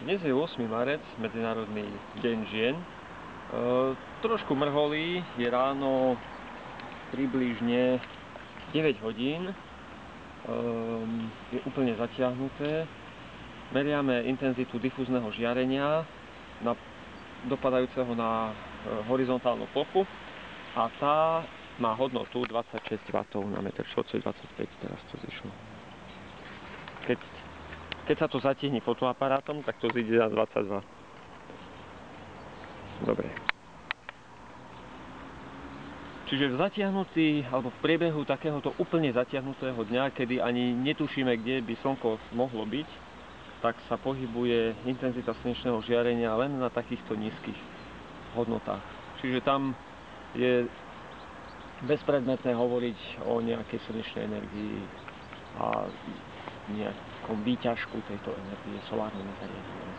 Dnes je 8. marec, Medzinárodný deň žien. Trošku mrholí, je ráno približne 9 hodín. Je úplne zatiahnuté. Meriame intenzitu difúzneho žiarenia dopadajúceho na horizontálnu plochu a tá má hodnotu 26 W na meter štvorcový, 25 teraz to zišlo. Keď sa to zatiahne fotoaparátom, tak to zíde na 22. Dobre. Čiže v zatiahnutý, alebo v priebehu takéhoto úplne zatiahnutého dňa, kedy ani netušíme, kde by slnko mohlo byť, tak sa pohybuje intenzita slnečného žiarenia len na takýchto nízkych hodnotách. Čiže tam je bezpredmetné hovoriť o nejakej slnečnej energii a nejakom výťažku tejto energie solárnymi zariadeniami.